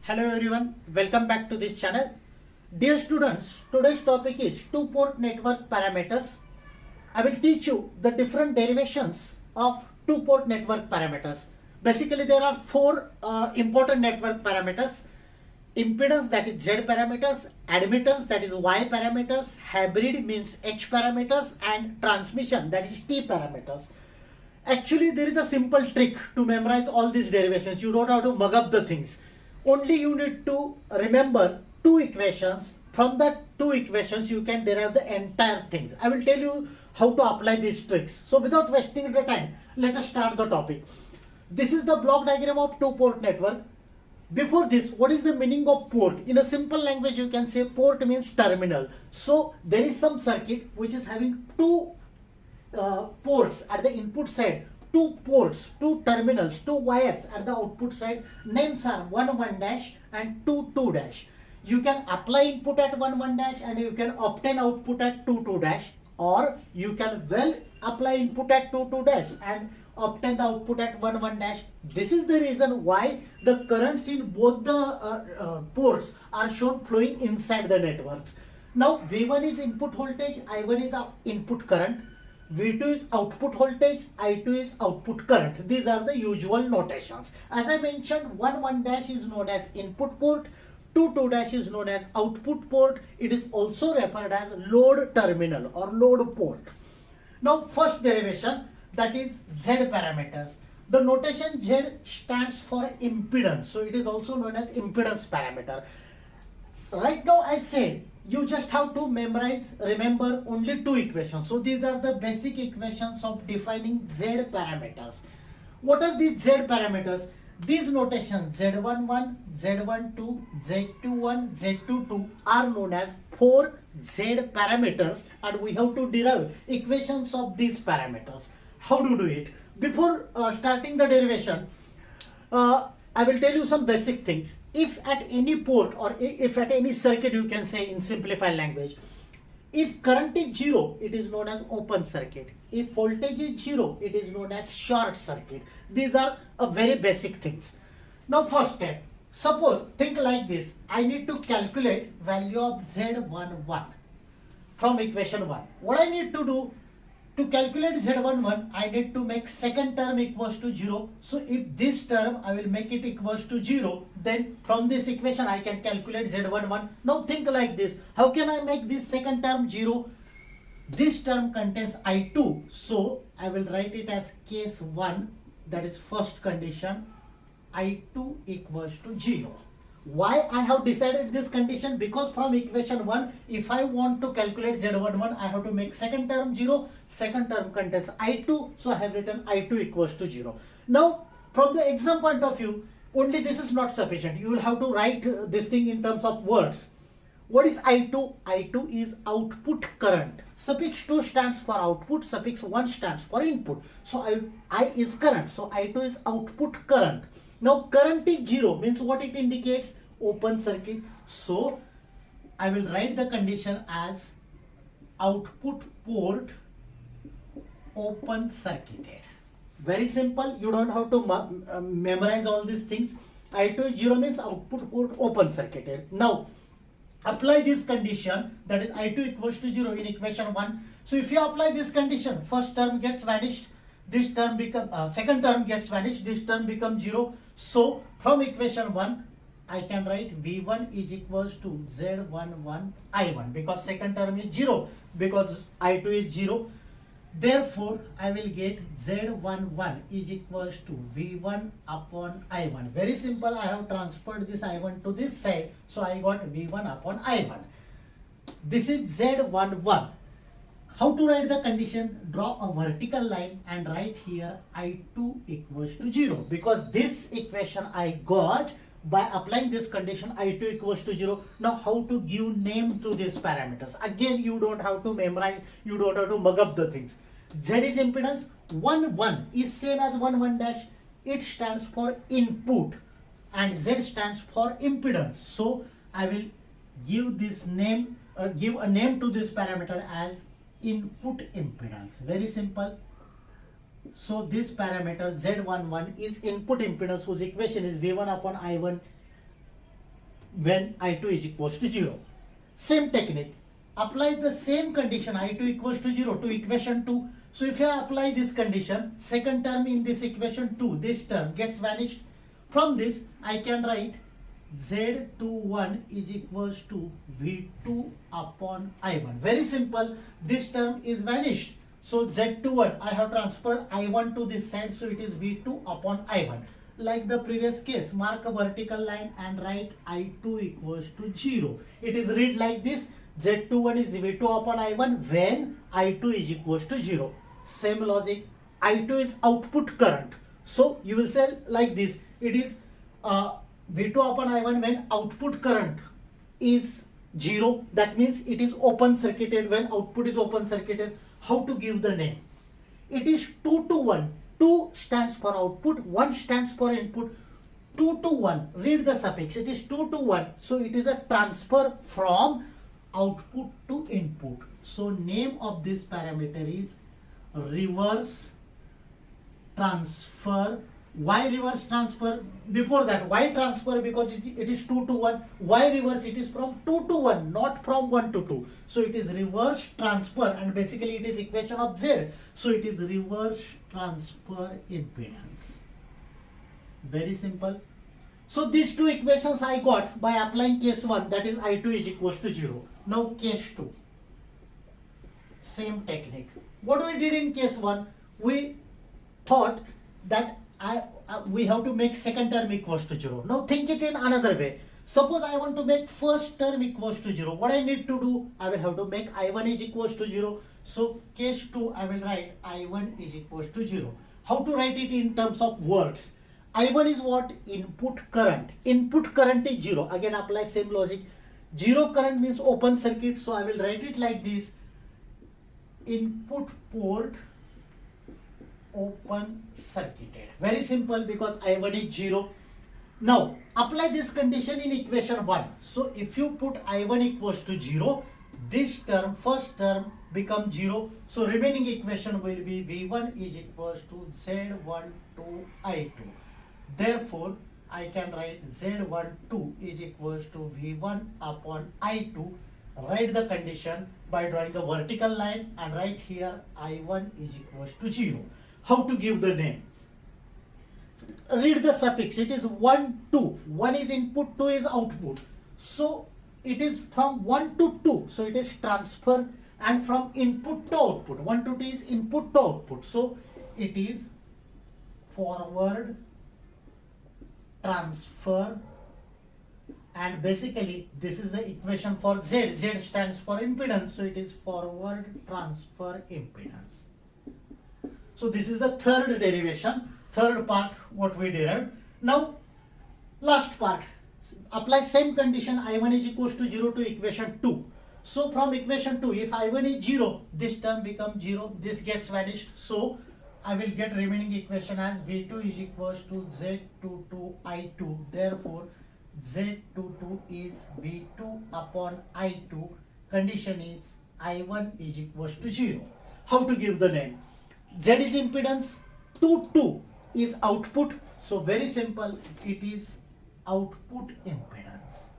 Hello everyone, welcome back to this channel. Dear students, today's topic is two-port network parameters. I will teach you the different derivations of two-port network parameters. Basically, there are four important network parameters. Impedance, that is Z parameters, admittance, that is Y parameters, hybrid means H parameters, and transmission, that is T parameters. Actually, there is a simple trick to memorize all these derivations. You don't have to mug up the things. Only you need to remember two equations. From that two equations, you can derive the entire things. I will tell you how to apply these tricks. So without wasting the time, let us start the topic. This is the block diagram of two-port network. Before this, what is the meaning of port? In a simple language, you can say port means terminal. So there is some circuit which is having two ports at the input side, two ports, two terminals, two wires at the output side. Names are 1 1 dash and 2 2 dash. You can apply input at 1 1 dash and you can obtain output at 2 2 dash, or you can apply input at 2 2 dash and obtain the output at 1 1 dash. This is the reason why the currents in both the ports are shown flowing inside the networks. Now V1 is input voltage, I1 is input current, V2 is output voltage, I2 is output current. These are the usual notations. As I mentioned, 1 1 dash is known as input port, 2 2 dash is known as output port. It is also referred as load terminal or load port. Now first derivation, that is Z parameters. The notation Z stands for impedance, so it is also known as impedance parameter. Right now I said you just have to remember only two equations. So these are the basic equations of defining Z parameters. What are these Z parameters? These notations Z11, Z12, Z21, Z22 are known as 4 Z parameters, and we have to derive equations of these parameters. How to do it? Before starting the derivation, I will tell you some basic things. If at any port or if at any circuit, you can say in simplified language, if current is 0, it is known as open circuit. If voltage is 0, it is known as short circuit. These are very basic things. Now first step, suppose, think like this. I need to calculate value of Z11 from equation 1. What I need to do to calculate Z11, I need to make second term equals to 0. So if this term I will make it equals to 0, then from this equation I can calculate Z11. Now think like this. How can I make this second term 0? This term contains I2. So I will write it as case 1, that is first condition, I2 equals to 0. Why I have decided this condition? Because from equation 1, if I want to calculate Z11, I have to make second term 0. Second term contains I2, so I have written I2 equals to 0. Now, from the exam point of view, only this is not sufficient. You will have to write this thing in terms of words. What is I2? I2 is output current. Suffix 2 stands for output, suffix 1 stands for input. So I is current, so I2 is output current. Now current is 0, means what it indicates? Open circuit. So I will write the condition as output port open circuited. Very simple. You don't have to memorize all these things. I2 is 0 means output port open circuited. Now apply this condition, that is I2 equals to 0 in equation 1. So if you apply this condition, first term gets vanished, this term becomes second term gets vanished, this term becomes 0. So from equation 1, I can write V1 is equals to Z11 I1, because second term is 0, because I2 is 0. Therefore, I will get Z11 is equals to V1 upon I1. Very simple. I have transferred this I1 to this side, so I got V1 upon I1. This is Z11. How to write the condition? Draw a vertical line and write here I2 equals to 0, because this equation I got by applying this condition, I2 equals to 0. Now how to give name to these parameters? Again, you don't have to memorize, you don't have to mug up the things. Z is impedance, 1 1 is same as 1 1 dash. It stands for input and Z stands for impedance. So I will give this name, give a name to this parameter as input impedance. Very simple. So this parameter Z11 is input impedance, whose equation is V1 upon I1 when I2 is equals to 0. Same technique. Apply the same condition I2 equals to 0 to equation 2. So if I apply this condition, second term in this equation 2, this term gets vanished. From this, I can write Z21 is equals to V2 upon I1. Very simple. This term is vanished. So Z21, I have transferred I1 to this side. So it is V2 upon I1. Like the previous case, mark a vertical line and write I2 equals to 0. It is read like this. Z21 is V2 upon I1 when I2 is equals to 0. Same logic. I2 is output current. So you will say like this. It is V2 upon I1 when output current is 0. That means it is open circuited when output is open circuited. How to give the name? It is 2 to 1. 2 stands for output, 1 stands for input. 2 to 1. Read the suffix. It is 2 to 1. So it is a transfer from output to input. So name of this parameter is reverse transfer. Why reverse transfer? Before that, why transfer? Because it is 2 to 1. Why reverse? It is from 2 to 1, not from 1 to 2. So it is reverse transfer, and basically it is equation of Z. So it is reverse transfer impedance. Very simple. So these two equations I got by applying case 1, that is I2 is equals to 0. Now case 2. Same technique. What we did in case 1, we thought that we have to make second term equals to 0. Now think it in another way. Suppose I want to make first term equals to 0. What I need to do? I will have to make I1 is equals to 0. So case 2, I will write I1 is equals to 0. How to write it in terms of words? I1 is what? Input current. Input current is 0. Again apply same logic. 0 current means open circuit. So I will write it like this. Input port open circuited. Very simple because I1 is 0. Now apply this condition in equation 1. So if you put I1 equals to 0, this term, first term becomes 0. So remaining equation will be V1 is equals to Z12 I2. Therefore, I can write Z12 is equals to V1 upon I2. Write the condition by drawing a vertical line and write here I1 is equals to 0. How to give the name? Read the suffix. It is 1, 2. 1 is input, 2 is output. So it is from 1 to 2. So it is transfer, and from input to output. 1 to 2 is input to output. So it is forward transfer, and basically this is the equation for Z. Z stands for impedance. So it is forward transfer impedance. So this is the third derivation, third part what we derived. Now last part, apply same condition I1 is equals to 0 to equation 2. So from equation 2, if I1 is 0, this term becomes 0, this gets vanished. So I will get remaining equation as V2 is equals to Z22 I2. Therefore Z22 is V2 upon I2. Condition is I1 is equals to 0. How to give the name? Z is impedance, 2 is output. So very simple, it is output impedance.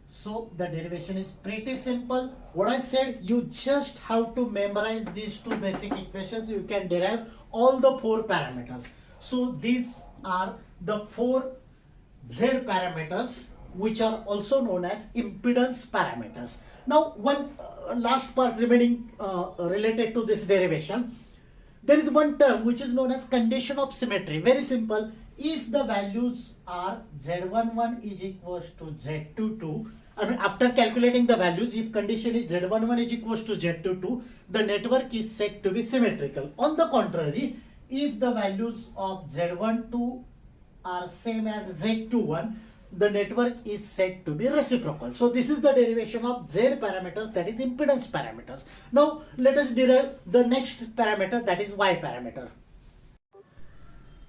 So the derivation is pretty simple. What I said, you just have to memorize these two basic equations. You can derive all the 4 parameters. So these are the 4 Z parameters, which are also known as impedance parameters. Now one last part remaining related to this derivation. There is one term which is known as condition of symmetry. Very simple. If the values are Z11 is equals to Z22, I mean after calculating the values, if condition is Z11 is equals to Z22, the network is said to be symmetrical. On the contrary, if the values of Z12 are same as Z21, the network is said to be reciprocal. So this is the derivation of Z parameters, that is impedance parameters. Now let us derive the next parameter, that is Y parameter.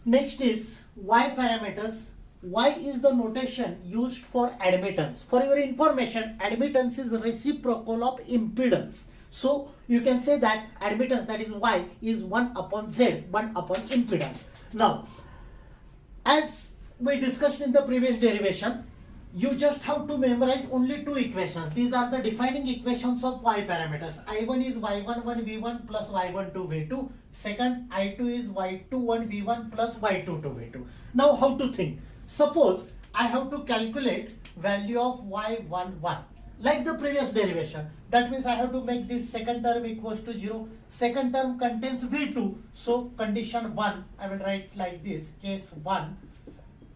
Next is Y parameters. Y is the notation used for admittance. For your information, admittance is reciprocal of impedance. So you can say that admittance, that is Y, is 1 upon Z, 1 upon impedance. Now, as we discussed in the previous derivation, you just have to memorize only two equations. These are the defining equations of y parameters. I1 is y11 v1 plus y12 v2. Second, I2 is y21 v1 plus y22 v2. Now how to think? Suppose I have to calculate value of y11 like the previous derivation. That means I have to make this second term equals to 0. Second term contains v2. So condition 1, I will write like this. Case 1,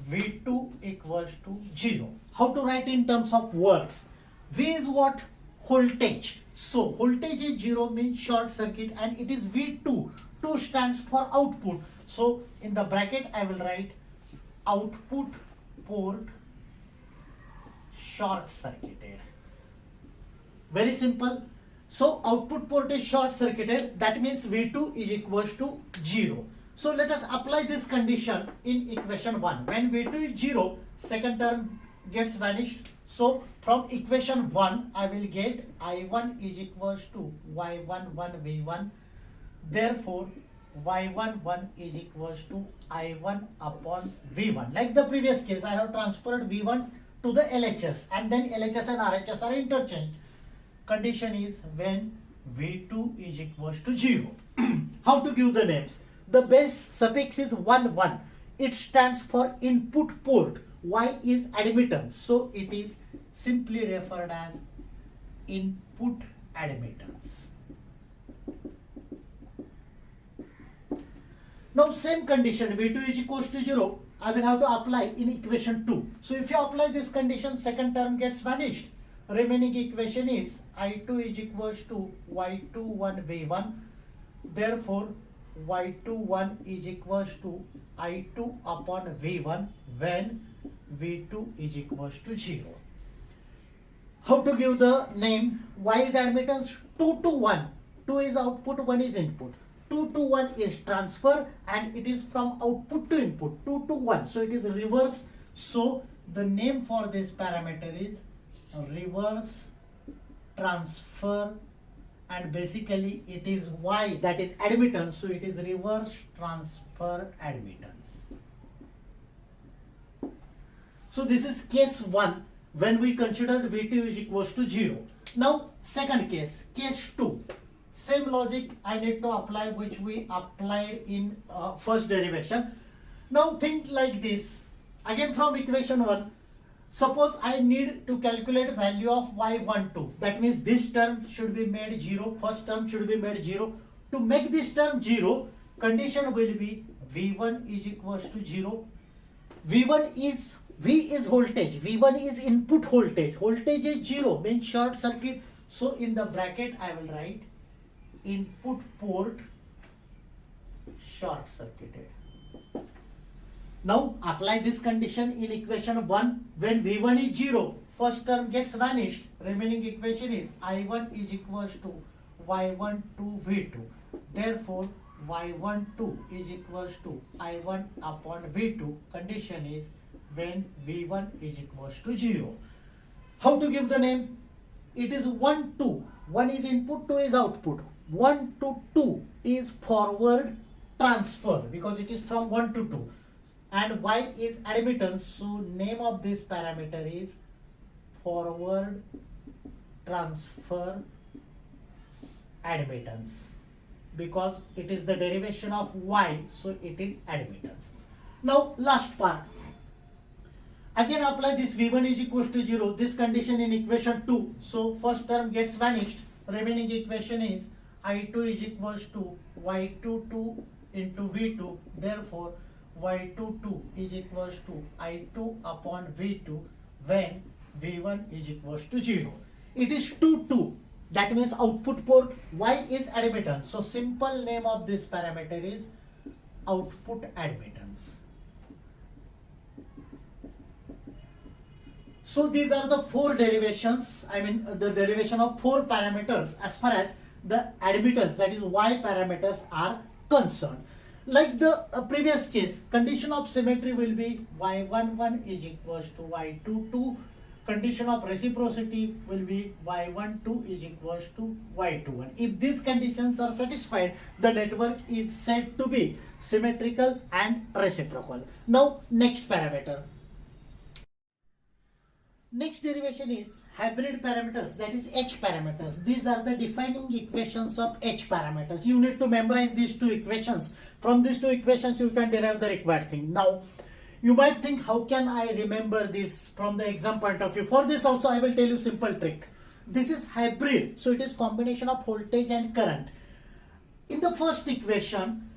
v2 equals to 0. How to write in terms of words? V is what? Voltage. So voltage is 0 means short circuit, and it is V2. 2 stands for output. So in the bracket I will write output port short circuited. Very simple. So output port is short circuited. That means V2 is equals to 0. So let us apply this condition in equation 1. When V2 is 0, second term gets vanished. So from equation 1, I will get I1 is equals to Y11 V1. Therefore, Y11 is equals to I1 upon V1. Like the previous case, I have transferred V1 to the LHS, and then LHS and RHS are interchanged. Condition is when V2 is equals to 0. How to give the names? The base suffix is 1, 1. It stands for input port. Y is admittance. So it is simply referred as input admittance. Now same condition, V2 is equals to 0, I will have to apply in equation 2. So if you apply this condition, second term gets vanished. Remaining equation is I2 is equals to Y21 V1. Therefore, Y21 is equals to I2 upon V1 when V2 is equals to 0. How to give the name? Y is admittance, 2 to 1. 2 is output, 1 is input. 2 to 1 is transfer, and it is from output to input. 2 to 1. So it is reverse. So the name for this parameter is reverse transfer, and basically it is Y, that is admittance. So it is reverse transfer admittance. So this is case 1 when we considered V2 is equals to 0. Now second case, case 2. Same logic I need to apply which we applied in first derivation. Now think like this. Again from equation 1, suppose I need to calculate value of y12. That means this term should be made 0. First term should be made 0. To make this term 0, condition will be V1 is equals to 0. V is voltage. V1 is input voltage. Voltage is 0 means short circuit. So in the bracket I will write input port short circuited. Now apply this condition in equation 1. When V1 is 0, first term gets vanished. Remaining equation is I1 is equals to Y12 V2. Therefore, Y12 is equals to I1 upon V2. Condition is when V1 is equals to 0. How to give the name? It is 1, 2. 1 is input, 2 is output. 1 to 2 is forward transfer because it is from 1 to 2. And Y is admittance, so name of this parameter is forward transfer admittance because it is the derivation of Y, so it is admittance. Now last part. Again apply this V1 is equals to 0, this condition in equation 2. So first term gets vanished. Remaining equation is I2 is equals to Y22 into V2. Therefore, Y22 is equals to I2 upon V2 when V1 is equals to 0. It is 2, 2. That means output port. Y is admittance. So simple name of this parameter is output admittance. So these are the 4 derivations, the derivation of 4 parameters as far as the admittance, that is Y parameters, are concerned. Like the previous case, condition of symmetry will be Y11 is equals to Y22 condition of reciprocity will be y12 is equals to y21. If these conditions are satisfied, the network is said to be symmetrical and reciprocal. Now, next parameter. Next derivation is hybrid parameters, that is H parameters. These are the defining equations of H parameters. You need to memorize these two equations. From these two equations, you can derive the required thing. Now, you might think, how can I remember this from the exam point of view? For this also, I will tell you simple trick. This is hybrid, so it is combination of voltage and current. In the first equation,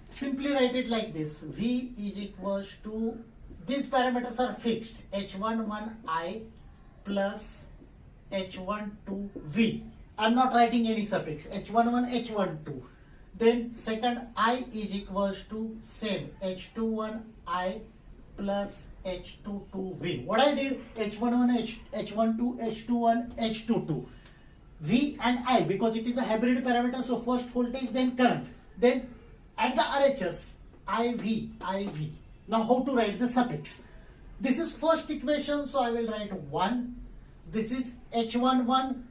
simply write it like this. V is equals to, these parameters are fixed, H11I plus H12V. I am not writing any suffix, H11, H12. Then second I is equals to same, H21I plus H22V. What I did, H11, H12, H21, H22. V and I, because it is a hybrid parameter, so first voltage, then current. Then at the RHS, IV. Now how to write the suffix? This is first equation, so I will write 1. This is H11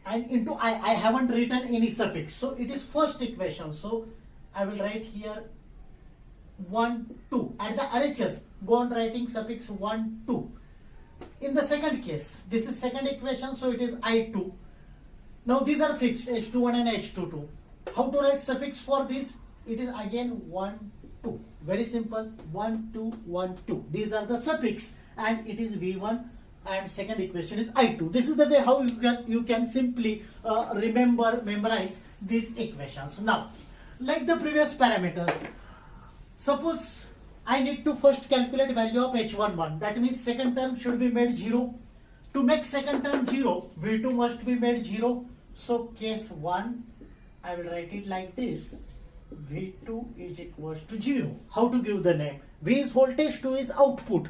and into I haven't written any suffix. So it is first equation. So I will write here 1, 2. At the RHS, go on writing suffix 1, 2. In the second case, this is second equation, so it is I2. Now these are fixed, H21 and H22. How to write suffix for this? It is again 1, 2. Very simple, 1, 2, 1, 2. These are the suffix and it is V1 and second equation is I2. This is the way how you can simply memorize these equations. Now, like the previous parameters, suppose I need to first calculate value of H11. That means second term should be made 0. To make second term 0, V2 must be made 0. So case 1, I will write it like this. V2 is equals to 0. How to give the name? V is voltage, 2 is output.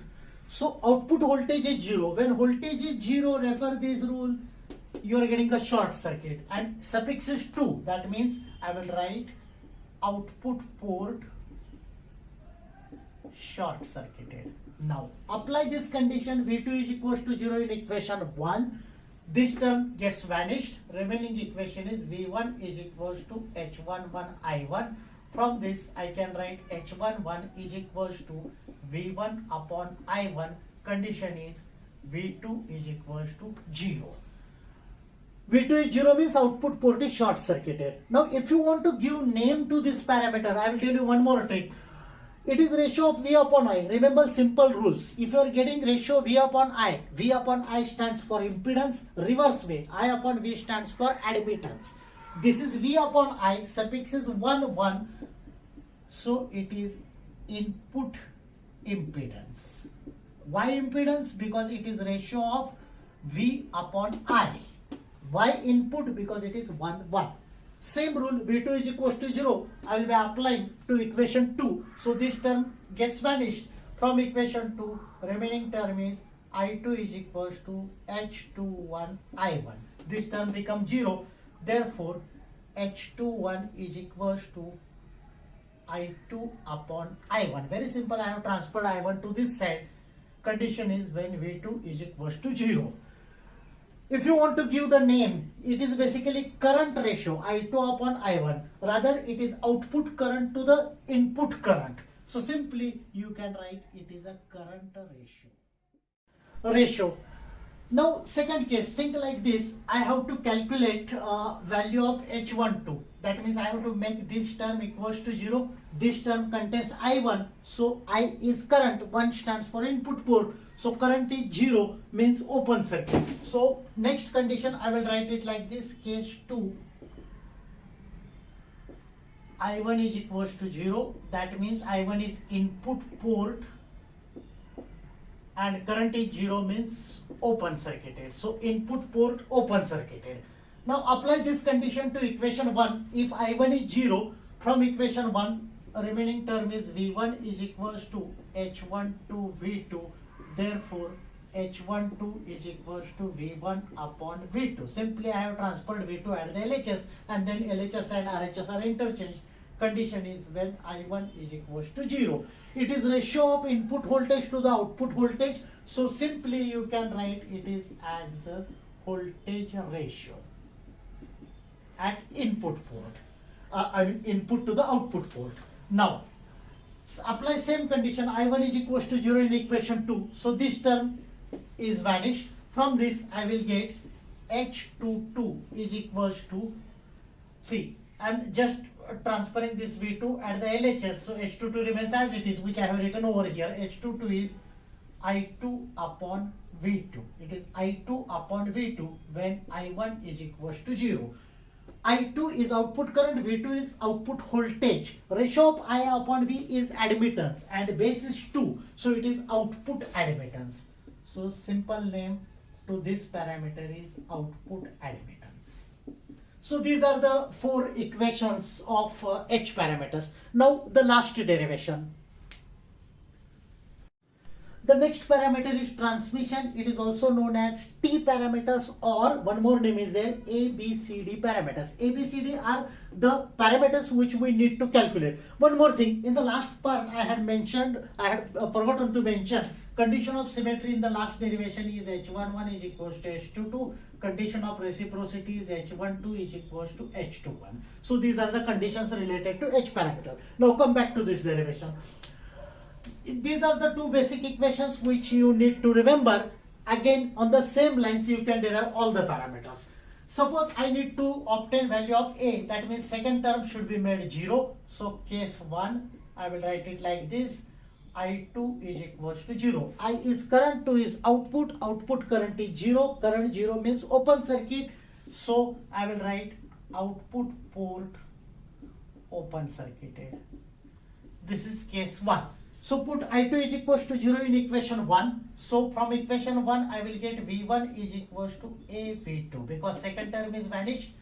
So output voltage is 0. When voltage is 0, refer this rule, you are getting a short circuit. And suffix is 2. That means I will write output port short circuited. Now apply this condition, V2 is equals to 0 in equation 1. This term gets vanished. Remaining equation is V1 is equals to H11I1. From this I can write H11 is equals to V1 upon I1. Condition is V2 is equals to 0. V2 is 0 means output port is short circuited. Now if you want to give name to this parameter, I will tell you one more trick. It is ratio of V upon I. Remember simple rules. If you are getting ratio V upon I stands for impedance. Reverse way, I upon V stands for admittance. This is V upon I, suffix is 1, 1. So it is input impedance. Why impedance? Because it is ratio of V upon I. Why input? Because it is 1, 1. Same rule, V2 is equals to 0. I will be applying to equation 2. So this term gets vanished. From equation 2, remaining term is I2 is equals to H21I1. This term becomes 0. Therefore, H21 is equals to I2 upon I1. Very simple, I have transferred I1 to this side. Condition is when V2 is equals to 0. If you want to give the name, it is basically current ratio, I2 upon I1. Rather, it is output current to the input current. So simply, you can write it is a current ratio. Now, second case, think like this. I have to calculate value of H12. That means I have to make this term equals to 0. This term contains I1. So I is current. 1 stands for input port. So current is 0 means open circuit. So next condition I will write it like this. Case 2. I1 is equals to 0. That means I1 is input port. And current is 0 means open circuited. So input port open circuited. Now apply this condition to equation 1. If I1 is 0, from equation 1, remaining term is V1 is equals to H12 V2. Therefore, H12 is equals to V1 upon V2. Simply I have transferred V2 at the LHS and then LHS and RHS are interchanged. Condition is when I1 is equals to 0. It is ratio of input voltage to the output voltage. So simply you can write it is as the voltage ratio at input port. I mean input to the output port. Now apply same condition. I1 is equals to 0 in equation 2. So this term is vanished. From this I will get H22 is equals to, see, I am just transferring this V2 at the LHS. So H22 remains as it is, which I have written over here. H22 is I2 upon V2. It is I2 upon V2 when I1 is equals to 0. I2 is output current, V2 is output voltage. Ratio of I upon V is admittance and base is 2. So it is output admittance. So simple name to this parameter is output admittance. So these are the 4 equations of H parameters. Now the last derivation. The next parameter is transmission. It is also known as T parameters, or one more name is there, ABCD parameters. ABCD are the parameters which we need to calculate. One more thing, in the last part I had forgotten to mention, condition of symmetry in the last derivation is H11 is equals to H22. Condition of reciprocity is H12 is equals to H21. So these are the conditions related to H parameter. Now come back to this derivation. These are the 2 basic equations which you need to remember. Again, on the same lines you can derive all the parameters. Suppose I need to obtain value of A, that means second term should be made 0. So case 1, I will write it like this. I2 is equals to 0. I is current, 2 is output, output current is 0, current 0 means open circuit. So I will write output port open circuited. This is case 1. So put I2 is equals to 0 in equation 1. So from equation 1 I will get V1 is equals to AV2 because second term is vanished.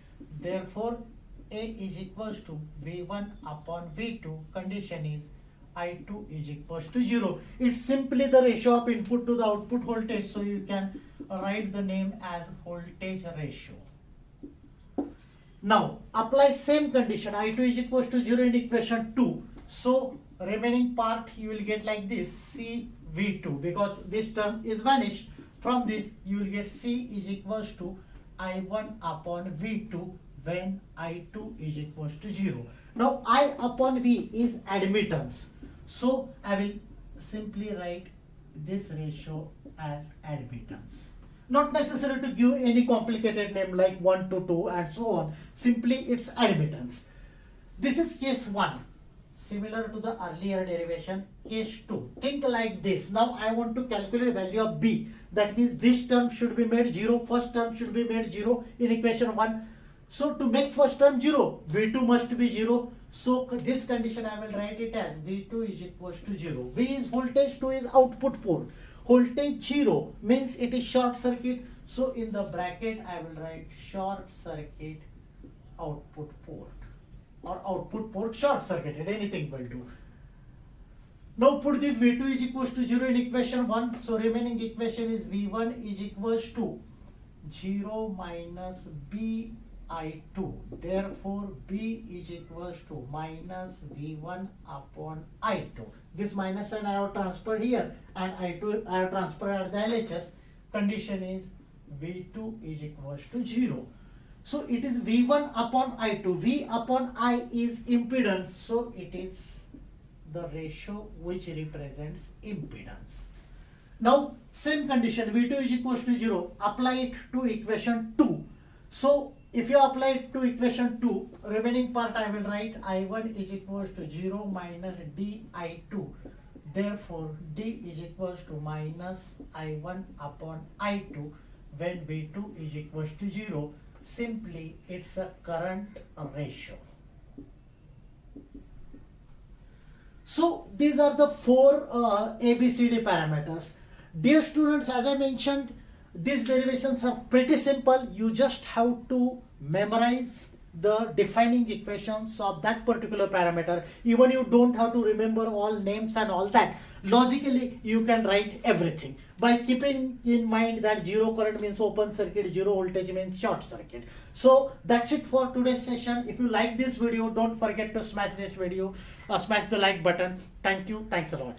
Therefore A is equals to V1 upon V2. Condition is I2 is equals to 0. It's simply the ratio of input to the output voltage. So you can write the name as voltage ratio. Now apply same condition. I2 is equals to 0 in equation 2. So remaining part you will get like this, CV2, because this term is vanished. From this you will get C is equals to I1 upon V2 when I2 is equals to 0. Now I upon V is admittance. So I will simply write this ratio as admittance. Not necessary to give any complicated name like 1 to 2 and so on. Simply it's admittance. This is case 1. Similar to the earlier derivation, case 2. Think like this. Now I want to calculate value of B. That means this term should be made 0. First term should be made 0 in equation 1. So to make first term 0, V2 must be 0. So this condition I will write it as V2 is equals to 0. V is voltage, 2 is output port. Voltage 0 means it is short circuit. So in the bracket I will write short circuit output port, or output port short circuited, anything will do. Now put this V2 is equals to 0 in equation 1. So remaining equation is V1 is equals to 0 minus BI2. Therefore B is equals to minus V1 upon I2. This minus sign I have transferred here and I2 I have transferred at the LHS. Condition is V2 is equals to 0. So it is V1 upon I2. V upon I is impedance. So it is the ratio which represents impedance. Now same condition, V2 is equals to 0. Apply it to equation 2. So if you apply it to equation 2, remaining part I will write I1 is equals to 0 minus DI2. Therefore D is equals to minus I1 upon I2 when V2 is equals to 0. Simply it's a current ratio. So these are the 4 ABCD parameters. Dear students, as I mentioned, these derivations are pretty simple. You just have to memorize the defining equations of that particular parameter. Even you don't have to remember all names and all that. Logically, you can write everything by keeping in mind that zero current means open circuit, zero voltage means short circuit. So that's it for today's session. If you like this video, don't forget to smash this video, smash the like button. Thank you. Thanks a lot.